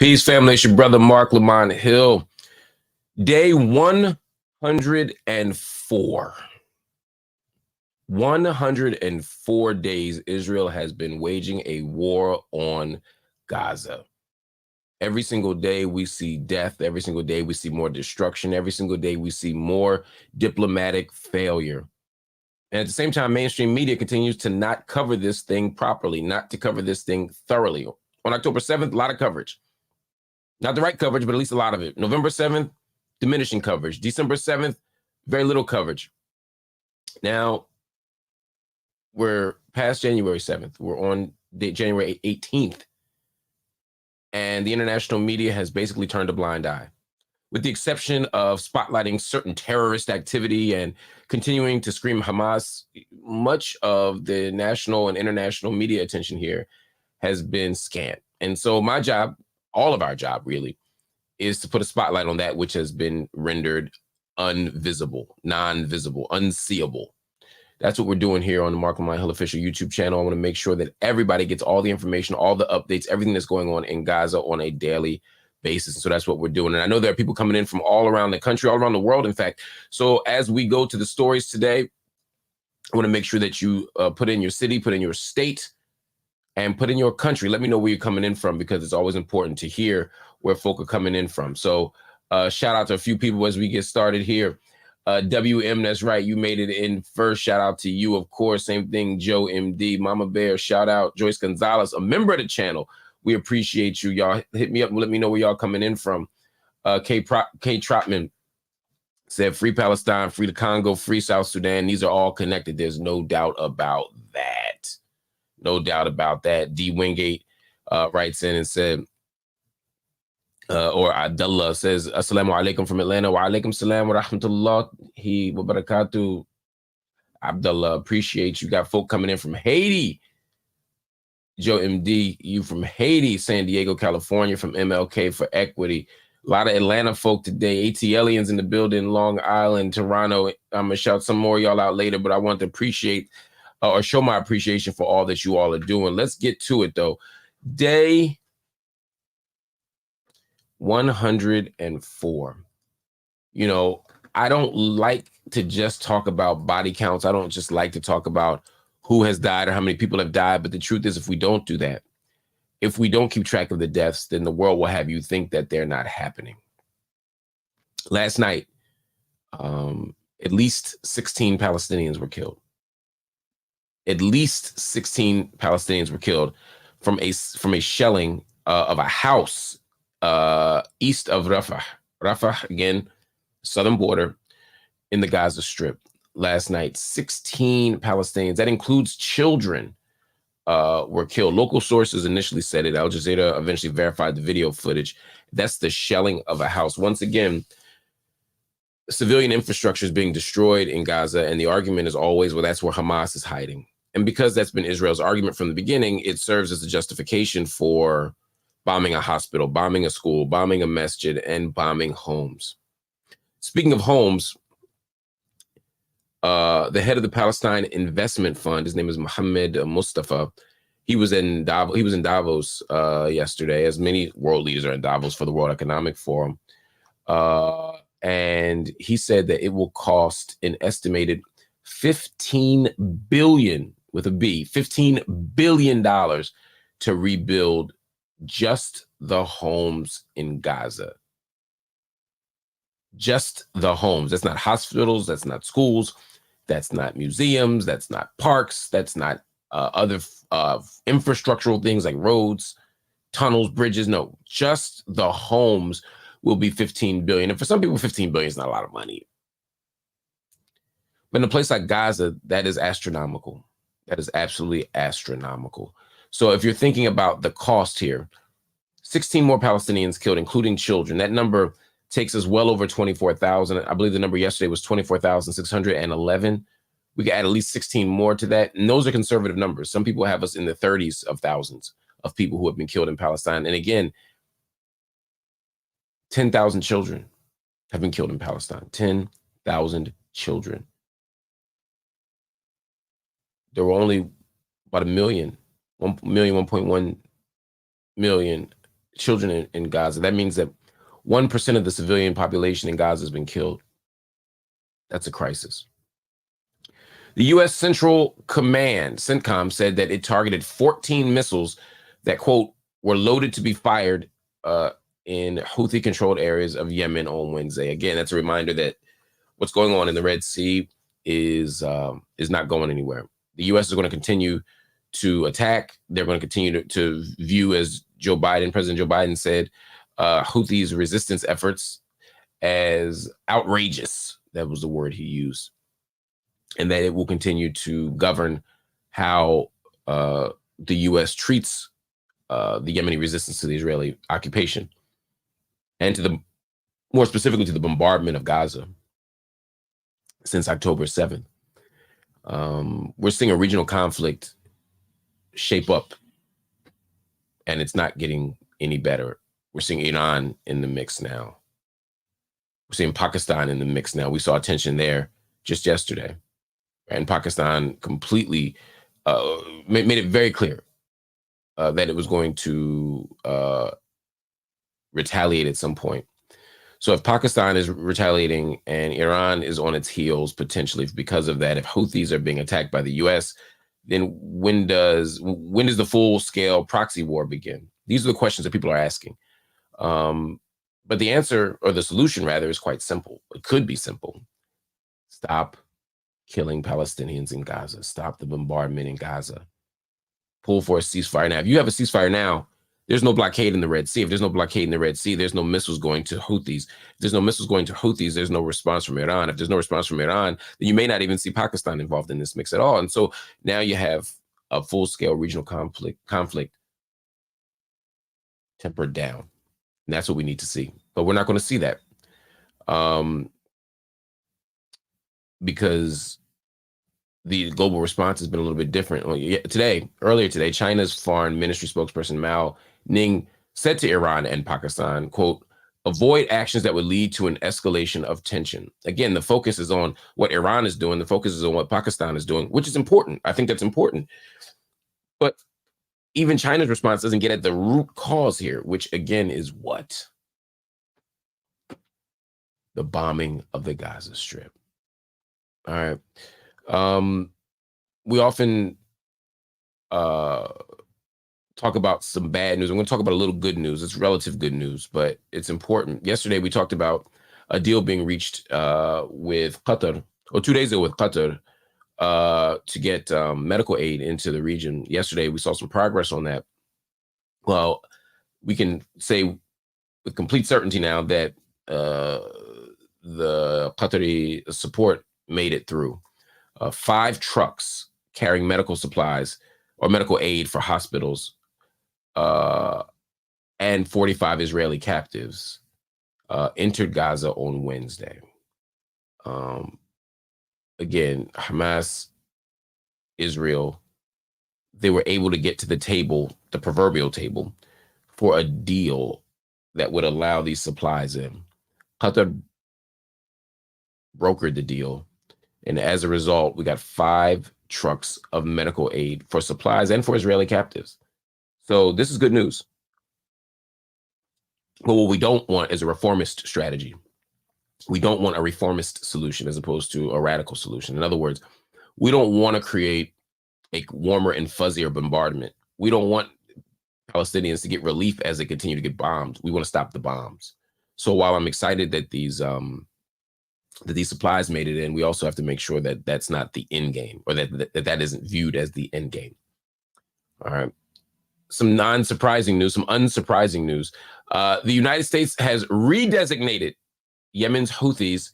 Peace, family. It's your brother, Marc Lamont Hill. Day 104. 104 days Israel has been waging a war on Gaza. Every single day we see death. Every single day we see more destruction. Every single day we see more diplomatic failure. And at the same time, mainstream media continues to not cover this thing properly, not to cover this thing thoroughly. On October 7th, a lot of coverage. Not the right coverage, but at least a lot of it. November 7th, diminishing coverage. December 7th, very little coverage. Now, we're past January 7th. We're on January 18th. And the international media has basically turned a blind eye, with the exception of spotlighting certain terrorist activity and continuing to scream Hamas. Much of the national and international media attention here has been scant. And so my job, all of our job really, is to put a spotlight on that which has been rendered unvisible, non-visible, unseeable. That's what we're doing here on the Marc Lamont Hill official YouTube channel. I want to make sure that everybody gets all the information, all the updates, everything that's going on in Gaza on a daily basis. So that's what we're doing. And I know there are people coming in from all around the country, all around the world, in fact. So as we go to the stories today, I want to make sure that you put in your city, put in your state, and put in your country. Let me know where you're coming in from, because it's always important to hear where folk are coming in from. So shout out to a few people as we get started here. WM, that's right, you made it in first. Shout out to you, of course. Same thing, Joe MD, Mama Bear, shout out. Joyce Gonzalez, a member of the channel. We appreciate you. Y'all hit me up and let me know where y'all coming in from. K Trotman said, free Palestine, free the Congo, free South Sudan. These are all connected. There's no doubt about that. No doubt about that. D. Wingate writes in and said, or Abdullah says, Assalamu alaikum from Atlanta. Wa alaikum salam wa rahmatullahi wa barakatuh. Abdullah, appreciate you. Got folk coming in from Haiti. Joe MD, you from Haiti. San Diego, California, from MLK for Equity. A lot of Atlanta folk today. ATLians in the building, Long Island, Toronto. I'm going to shout some more of y'all out later, but I want to appreciate or show my appreciation for all that you all are doing. Let's get to it, though. Day 104. You know, I don't like to just talk about body counts. I don't just like to talk about who has died or how many people have died. But the truth is, if we don't do that, if we don't keep track of the deaths, then the world will have you think that they're not happening. Last night, at least 16 Palestinians were killed. At least 16 Palestinians were killed from a shelling of a house east of Rafah. Rafah, again, southern border in the Gaza Strip. Last night, 16 Palestinians, that includes children, were killed. Local sources initially said it. Al Jazeera eventually verified the video footage. That's the shelling of a house. Once again, civilian infrastructure is being destroyed in Gaza, and the argument is always, well, that's where Hamas is hiding. And because that's been Israel's argument from the beginning, it serves as a justification for bombing a hospital, bombing a school, bombing a masjid, and bombing homes. Speaking of homes, the head of the Palestine Investment Fund, his name is Mohammed Mustafa. He was in Davos yesterday, as many world leaders are in Davos for the World Economic Forum. And he said that it will cost an estimated $15 billion, with a B, $15 billion to rebuild just the homes in Gaza. Just the homes. That's not hospitals. That's not schools. That's not museums. That's not parks. That's not other infrastructural things like roads, tunnels, bridges. No, just the homes will be $15 billion. And for some people, $15 billion is not a lot of money. But in a place like Gaza, that is astronomical. That is absolutely astronomical. So if you're thinking about the cost here, 16 more Palestinians killed, including children. That number takes us well over 24,000. I believe the number yesterday was 24,611. We could add at least 16 more to that. And those are conservative numbers. Some people have us in the 30s of thousands of people who have been killed in Palestine. And again, 10,000 children have been killed in Palestine. 10,000 children. There were only about 1 million, 1.1 million children in Gaza. That means that 1% of the civilian population in Gaza has been killed. That's a crisis. The U.S. Central Command, CENTCOM, said that it targeted 14 missiles that, quote, were loaded to be fired in Houthi-controlled areas of Yemen on Wednesday. Again, that's a reminder that what's going on in the Red Sea is not going anywhere. The U.S. is going to continue to attack. They're going to continue to view, as President Joe Biden said, Houthis' resistance efforts as outrageous. That was the word he used. And that it will continue to govern how the U.S. treats the Yemeni resistance to the Israeli occupation, and to more specifically to the bombardment of Gaza since October 7th. We're seeing a regional conflict shape up, and it's not getting any better. We're seeing Iran in the mix now. We're seeing Pakistan in the mix now. We saw tension there just yesterday. And Pakistan completely made it very clear that it was going to retaliate at some point. So if Pakistan is retaliating and Iran is on its heels potentially because of that, if Houthis are being attacked by the U.S., then when does the full-scale proxy war begin? These are the questions that people are asking. But the answer, or the solution rather, is quite simple. It could be simple. Stop killing Palestinians in Gaza. Stop the bombardment in Gaza. Pull for a ceasefire now. If you have a ceasefire now, there's no blockade in the Red Sea. If there's no blockade in the Red Sea, there's no missiles going to Houthis. If there's no missiles going to Houthis, there's no response from Iran. If there's no response from Iran, then you may not even see Pakistan involved in this mix at all. And so now you have a full-scale regional conflict tempered down. And that's what we need to see. But we're not going to see that. Because the global response has been a little bit different. Earlier today, China's foreign ministry spokesperson Mao Ning said to Iran and Pakistan, quote, avoid actions that would lead to an escalation of tension. Again, the focus is on what Iran is doing. The focus is on what Pakistan is doing, which is important. I think that's important. But even China's response doesn't get at the root cause here, which again is what? The bombing of the Gaza Strip. All right. We often talk about some bad news. I'm going to talk about a little good news. It's relative good news, but it's important. Yesterday, we talked about a deal being reached with Qatar, or 2 days ago with Qatar, to get medical aid into the region. Yesterday, we saw some progress on that. Well, we can say with complete certainty now that the Qatari support made it through. 5 trucks carrying medical supplies or medical aid for hospitals and 45 Israeli captives entered Gaza on Wednesday. Again, Hamas, Israel, they were able to get to the table, the proverbial table, for a deal that would allow these supplies in. Qatar brokered the deal. And as a result, we got 5 trucks of medical aid for supplies and for Israeli captives. So this is good news. But what we don't want is a reformist strategy. We don't want a reformist solution as opposed to a radical solution. In other words, we don't want to create a warmer and fuzzier bombardment. We don't want Palestinians to get relief as they continue to get bombed. We want to stop the bombs. So while I'm excited that these supplies made it in, we also have to make sure that that's not the end game, or that isn't viewed as the end game. All right. Some unsurprising news. The United States has redesignated Yemen's Houthis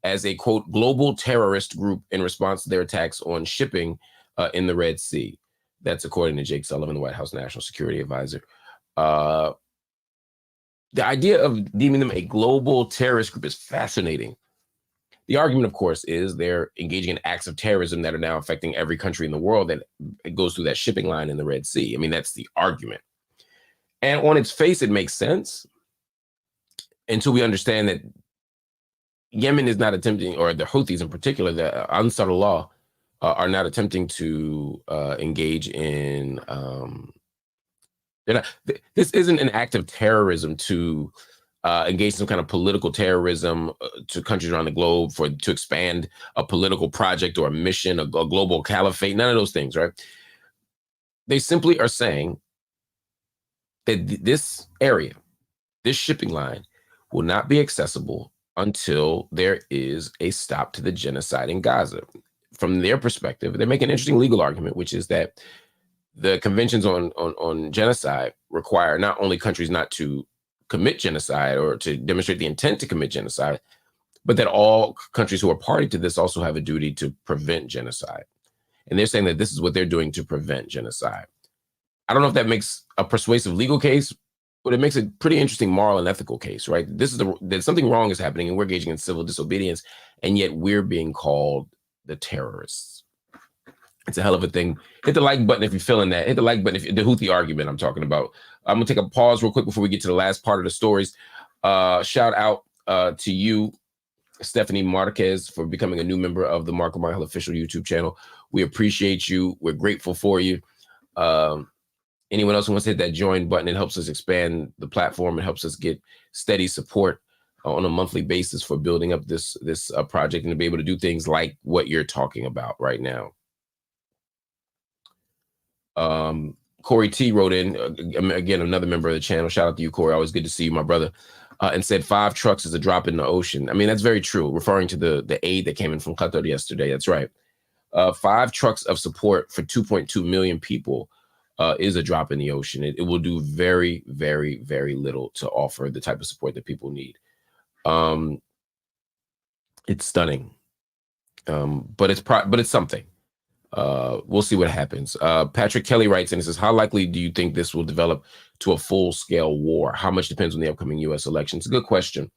as a, quote, global terrorist group in response to their attacks on shipping in the Red Sea. That's according to Jake Sullivan, the White House National Security Advisor. The idea of deeming them a global terrorist group is fascinating. The argument, of course, is they're engaging in acts of terrorism that are now affecting every country in the world that goes through that shipping line in the Red Sea. I mean, that's the argument. And on its face, it makes sense until we understand that Yemen is not attempting, or the Houthis in particular, the Ansar Allah, are not attempting to engage in They're not. This isn't an act of terrorism to engage in some kind of political terrorism to countries around the globe to expand a political project or a mission, a global caliphate. None of those things, right? They simply are saying that this area, this shipping line, will not be accessible until there is a stop to the genocide in Gaza. From their perspective, they make an interesting legal argument, which is that the conventions on genocide require not only countries not to commit genocide or to demonstrate the intent to commit genocide, but that all countries who are party to this also have a duty to prevent genocide. And they're saying that this is what they're doing to prevent genocide. I don't know if that makes a persuasive legal case, but it makes a pretty interesting moral and ethical case, right? This is that something wrong is happening and we're engaging in civil disobedience, and yet we're being called the terrorists. It's a hell of a thing. Hit the like button if you're feeling that. Hit the like button if the Houthi argument I'm talking about. I'm gonna take a pause real quick before we get to the last part of the stories. Shout out to you, Stephanie Marquez, for becoming a new member of the Marc Lamont Hill official YouTube channel. We appreciate you. We're grateful for you. Anyone else who wants to hit that join button, it helps us expand the platform. It helps us get steady support on a monthly basis for building up this project and to be able to do things like what you're talking about right now. Corey T wrote in, again, another member of the channel. Shout out to you, Corey. Always good to see you, my brother. And said 5 trucks is a drop in the ocean. I mean, that's very true, referring to the aid that came in from Qatar yesterday. That's right. 5 trucks of support for 2.2 million people is a drop in the ocean. It will do very, very, very little to offer the type of support that people need. It's stunning, but it's something. We'll see what happens. Patrick Kelly writes and says, how likely do you think this will develop to a full-scale war? How much depends on the upcoming U.S. elections? It's a good question.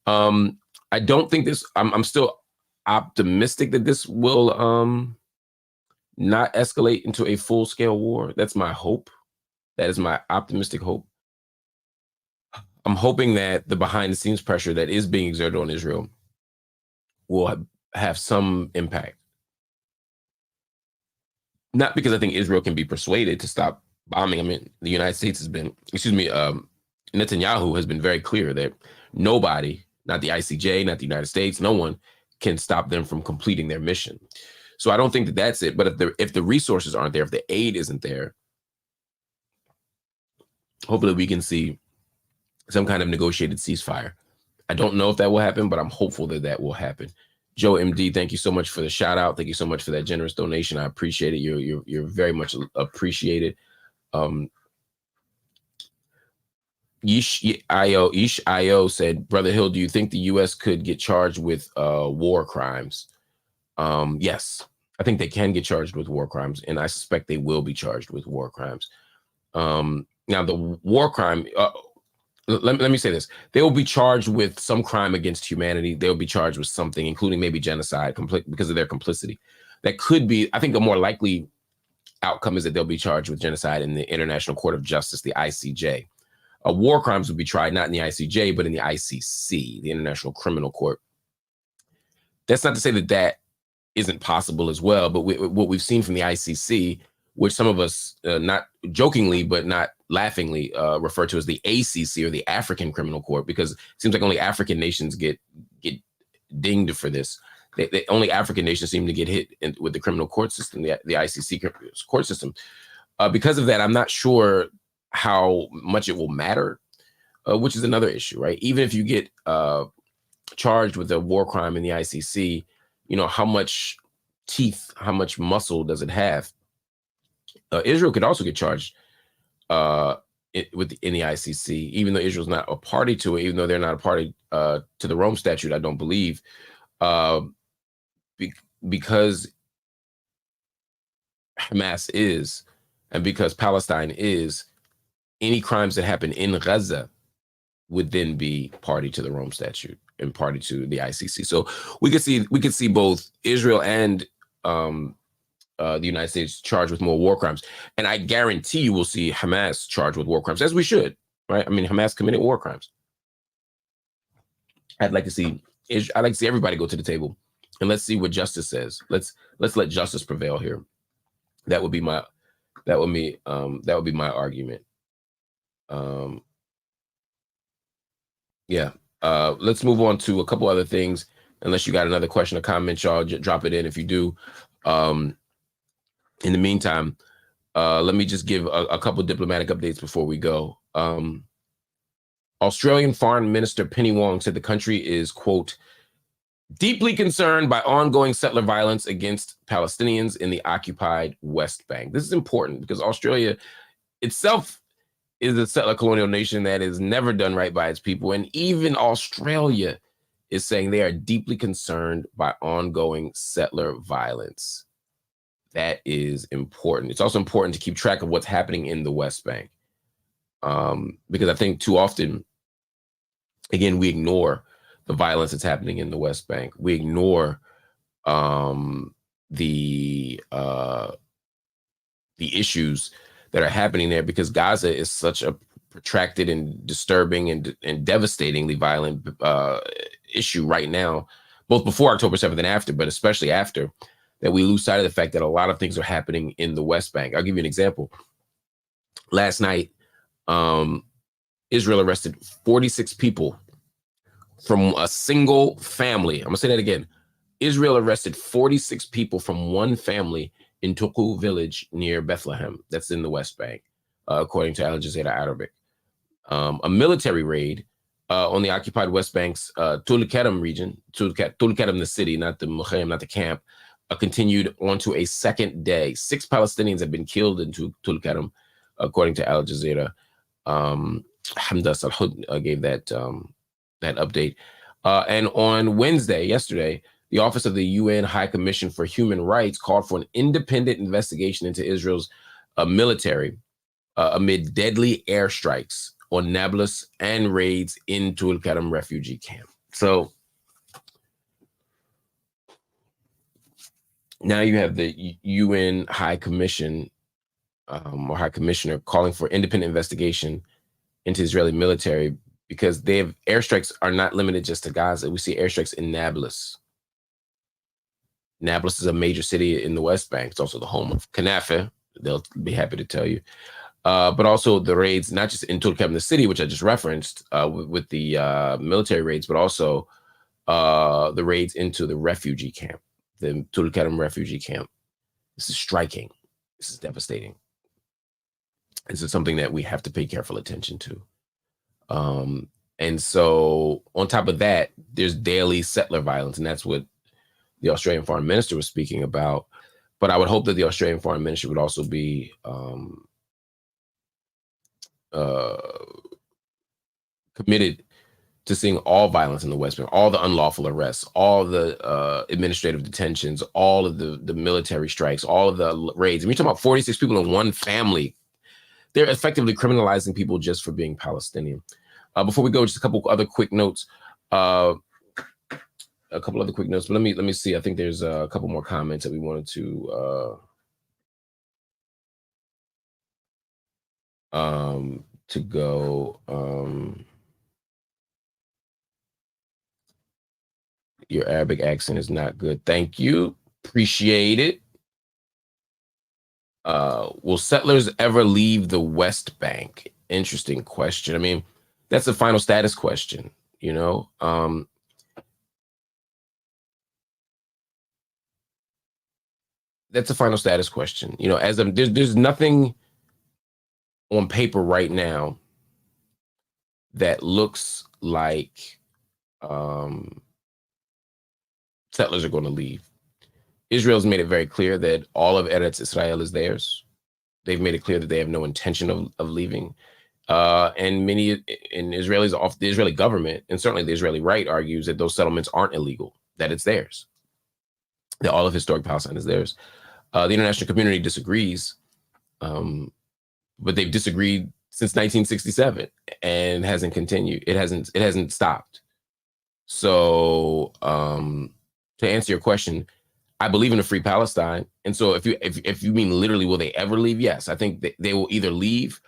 I don't think this, I'm still optimistic that this will not escalate into a full-scale war. That's my hope. That is my optimistic hope. I'm hoping that the behind-the-scenes pressure that is being exerted on Israel will have some impact. Not because I think Israel can be persuaded to stop bombing. I mean, the United States has been, Netanyahu has been very clear that nobody, not the ICJ, not the United States, no one can stop them from completing their mission. So I don't think that that's it. But if the resources aren't there, if the aid isn't there, hopefully we can see some kind of negotiated ceasefire. I don't know if that will happen, but I'm hopeful that that will happen. Joe MD, thank you so much for the shout out. Thank you so much for that generous donation. I appreciate it. You're very much appreciated. Ish IO said, Brother Hill, do you think the U.S. could get charged with war crimes? Yes, I think they can get charged with war crimes, and I suspect they will be charged with war crimes. Now, the war crime, let me say this. They will be charged with some crime against humanity. They'll be charged with something, including maybe genocide, because of their complicity. That could be, I think a more likely outcome is that they'll be charged with genocide in the International Court of Justice, the ICJ. War crimes would be tried not in the ICJ, but in the ICC, the International Criminal Court. That's not to say that that isn't possible as well, but what we've seen from the ICC, which some of us, not jokingly, but not laughingly, refer to as the ACC, or the African Criminal Court, because it seems like only African nations get dinged for this. Only African nations seem to get hit with the criminal court system, the ICC court system. Because of that, I'm not sure how much it will matter, which is another issue, right? Even if you get charged with a war crime in the ICC, how much teeth, how much muscle does it have? Israel could also get charged in the ICC, even though Israel's not a party to it, even though they're not a party to the Rome Statute, I don't believe, because Hamas is, and because Palestine is, any crimes that happen in Gaza would then be party to the Rome Statute and party to the ICC. So we could see both Israel and the United States charged with more war crimes. And I guarantee you will see Hamas charged with war crimes, as we should, right? I mean, Hamas committed war crimes. I'd like to see everybody go to the table and let's see what justice says. Let's let justice prevail here. That would be my argument. Um, yeah. Let's move on to a couple other things. Unless you got another question or comment, y'all drop it in if you do. Um, in the meantime, let me just give a couple diplomatic updates before we go. Australian Foreign Minister Penny Wong said the country is, quote, deeply concerned by ongoing settler violence against Palestinians in the occupied West Bank. This is important because Australia itself is a settler colonial nation that is never done right by its people. And even Australia is saying they are deeply concerned by ongoing settler violence. That is important. It's also important to keep track of what's happening in the West Bank. Because I think too often, again, we ignore the violence that's happening in the West Bank. We ignore the issues that are happening there because Gaza is such a protracted and disturbing and devastatingly violent issue right now, both before October 7th and after, but especially after, that we lose sight of the fact that a lot of things are happening in the West Bank. I'll give you an example. Last night, Israel arrested 46 people from a single family. I'm gonna say that again. Israel arrested 46 people from one family in Tuku village near Bethlehem. That's in the West Bank, according to Al Jazeera Arabic. A military raid on the occupied West Bank's Tulkarem region, Tulkarem the city, not the Mukhayyam, not the camp, continued on to a second day. 6 Palestinians have been killed in Tulkarem, according to Al Jazeera. Hamda Salhud gave that update. And on Wednesday, yesterday, the Office of the UN High Commission for Human Rights called for an independent investigation into Israel's military amid deadly airstrikes on Nablus and raids in Tulkarem refugee camp. So now you have the UN High Commission or High Commissioner calling for independent investigation into Israeli military because they have airstrikes are not limited just to Gaza. We see airstrikes in Nablus. Nablus is a major city in the West Bank. It's also the home of Kanafe. They'll be happy to tell you. But also the raids, not just in Tulkarem, the city, which I just referenced with the military raids, but also the raids into the refugee camp, the Tulkarem refugee camp. This is striking. This is devastating. This is something that we have to pay careful attention to. And so on top of that, there's daily settler violence, and that's what the Australian foreign minister was speaking about. But I would hope that the Australian foreign minister would also be committed to seeing all violence in the West Bank, all the unlawful arrests, all the administrative detentions, all of the military strikes, all of the raids. And we're talking about 46 people in one family. They're effectively criminalizing people just for being Palestinian. Before we go, just a couple other quick notes. But let me see. I think there's a couple more comments that we wanted to go. Your Arabic accent is not good. Thank you. Appreciate it. Will settlers ever leave the West Bank? Interesting question. I mean, that's a final status question, you know? That's a final status question. You know, as there's nothing on paper right now that looks like settlers are going to leave. Israel's made it very clear that all of Eretz Israel is theirs. They've made it clear that they have no intention of leaving. And many Israelis, the Israeli government, and certainly the Israeli right, argues that those settlements aren't illegal, that it's theirs, that all of historic Palestine is theirs. The international community disagrees, but they've disagreed since 1967 and hasn't continued. It hasn't stopped. So to answer your question, I believe in a free Palestine. And so if you mean literally, will they ever leave? Yes, I think they will either leave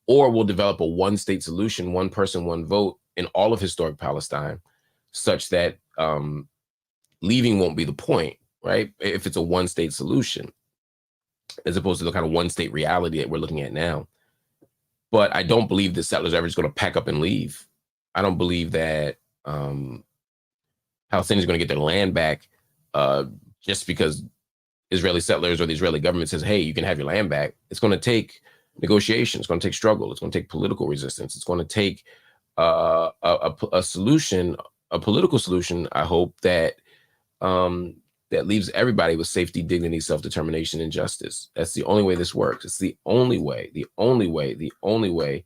or we'll develop a one-state solution, one person, one vote in all of historic Palestine, such that leaving won't be the point, right? If it's a one-state solution, as opposed to the kind of one-state reality that we're looking at now. But I don't believe the settlers are ever just going to pack up and leave. I don't believe that Palestinians are going to get their land back uh, just because Israeli settlers or the Israeli government says, hey, you can have your land back. It's going to take negotiation. It's going to take struggle. It's going to take political resistance. It's going to take a solution, a political solution, I hope, that that leaves everybody with safety, dignity, self-determination, and justice. That's the only way this works. It's the only way, the only way, the only way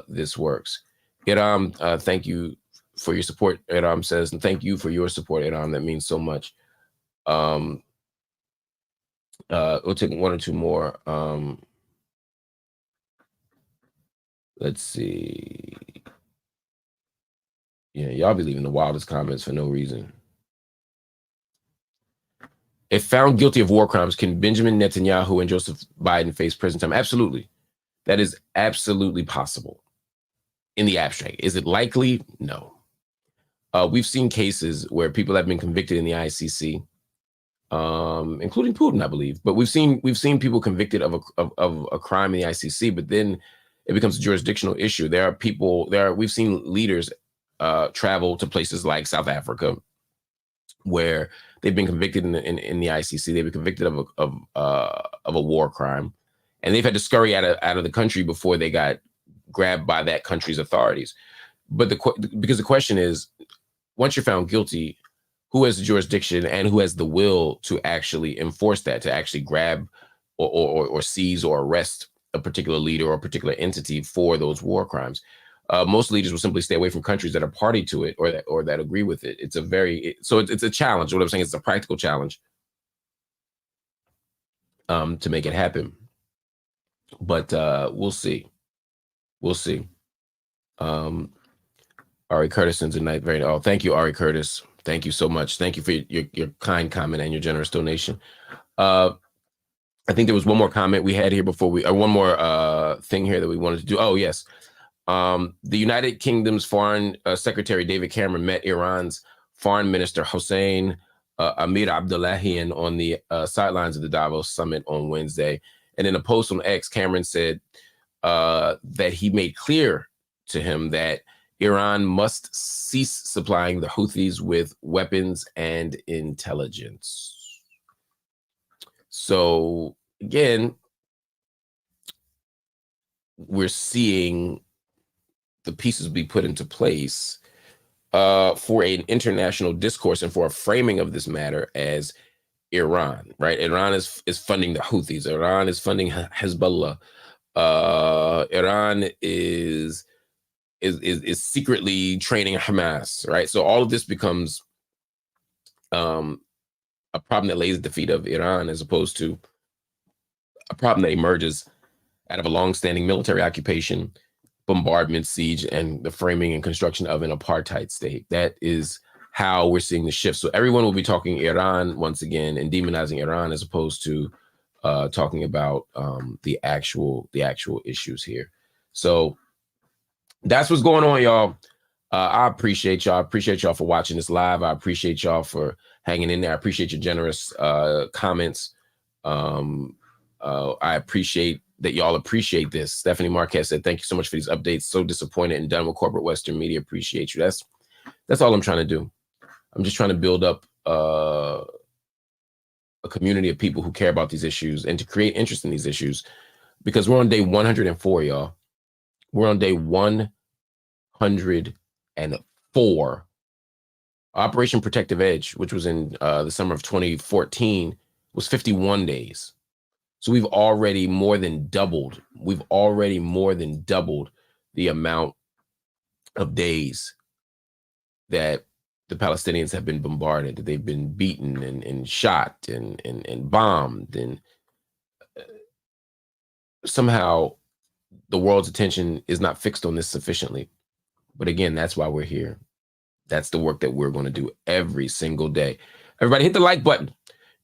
this works. Iram, thank you for your support. Iram says, and thank you for your support, Iram. That means so much. We'll take one or two more. Let's see. Yeah, y'all be leaving the wildest comments for no reason. If found guilty of war crimes, can Benjamin Netanyahu and Joseph Biden face prison time? Absolutely. That is absolutely possible in the abstract. Is it likely? No. We've seen cases where people have been convicted in the ICC, including Putin, I believe. But we've seen people convicted of a crime in the ICC, but then it becomes a jurisdictional issue. We've seen leaders travel to places like South Africa, where they've been convicted in the ICC. They've been convicted of a war crime, and they've had to scurry out of the country before they got grabbed by that country's authorities. But because the question is, once you're found guilty, who has the jurisdiction and who has the will to actually enforce that, to actually grab or seize or arrest a particular leader or a particular entity for those war crimes? Most leaders will simply stay away from countries that are party to it or that agree with it. It's a challenge. What I'm saying is, it's a practical challenge to make it happen. But we'll see. We'll see. Ari Curtis sends a night. Thank you, Ari Curtis. Thank you so much. Thank you for your kind comment and your generous donation. I think there was one more comment we had here before one more thing here that we wanted to do. Oh, yes. The United Kingdom's Foreign Secretary David Cameron met Iran's Foreign Minister Hossein Amir Abdullahian on the sidelines of the Davos summit on Wednesday. And in a post on X, Cameron said that he made clear to him that Iran must cease supplying the Houthis with weapons and intelligence. So again, we're seeing the pieces be put into place for an international discourse and for a framing of this matter as Iran, right? Iran is funding the Houthis. Iran is funding Hezbollah. Iran is secretly training Hamas, right? So all of this becomes a problem that lays at the feet of Iran, as opposed to a problem that emerges out of a long-standing military occupation, bombardment, siege, and the framing and construction of an apartheid state. That is how we're seeing the shift. So everyone will be talking Iran once again and demonizing Iran, as opposed to talking about the actual issues here. So that's what's going on, y'all. I appreciate y'all. I appreciate y'all for watching this live. I appreciate y'all for hanging in there. I appreciate your generous comments. I appreciate that y'all appreciate this. Stephanie Marquez said, thank you so much for these updates. So disappointed and done with corporate Western media. Appreciate you. That's all I'm trying to do. I'm just trying to build up a community of people who care about these issues and to create interest in these issues, because we're on day 104, y'all. We're on day 104. Operation Protective Edge, which was in the summer of 2014, was 51 days. So we've already more than doubled. We've already more than doubled the amount of days that the Palestinians have been bombarded, that they've been beaten and shot and bombed. And somehow the world's attention is not fixed on this sufficiently. But again, that's why we're here. That's the work that we're going to do every single day. Everybody hit the like button.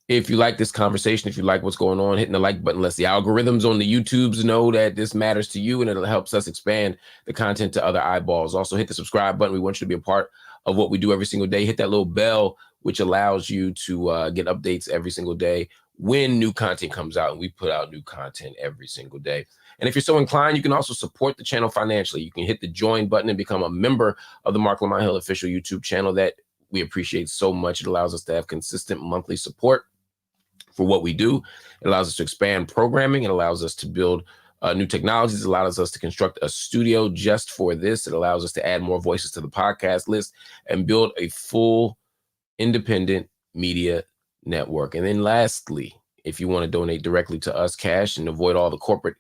If you like this conversation, if you like what's going on, hitting the like button lets the algorithms on the YouTubes know that this matters to you, and it helps us expand the content to other eyeballs. Also, hit the subscribe button. We want you to be a part of what we do every single day. Hit that little bell which allows you to get updates every single day when new content comes out. And we put out new content every single day. And if you're so inclined, you can also support the channel financially. You can hit the join button and become a member of the Marc Lamont Hill official YouTube channel that we appreciate so much. It allows us to have consistent monthly support for what we do. It allows us to expand programming. It allows us to build new technologies. It allows us to construct a studio just for this. It allows us to add more voices to the podcast list and build a full independent media network. And then lastly, if you want to donate directly to us cash and avoid all the corporate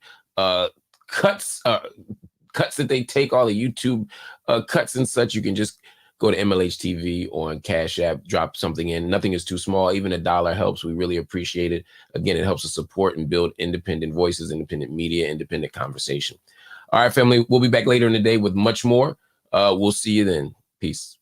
cuts that they take, all the YouTube cuts and such, you can just go to MLH TV on Cash App, drop something in. Nothing is too small. Even $1 helps. We really appreciate it. Again, it helps us support and build independent voices, independent media, independent conversation. All right, family, we'll be back later in the day with much more. We'll see you then. Peace.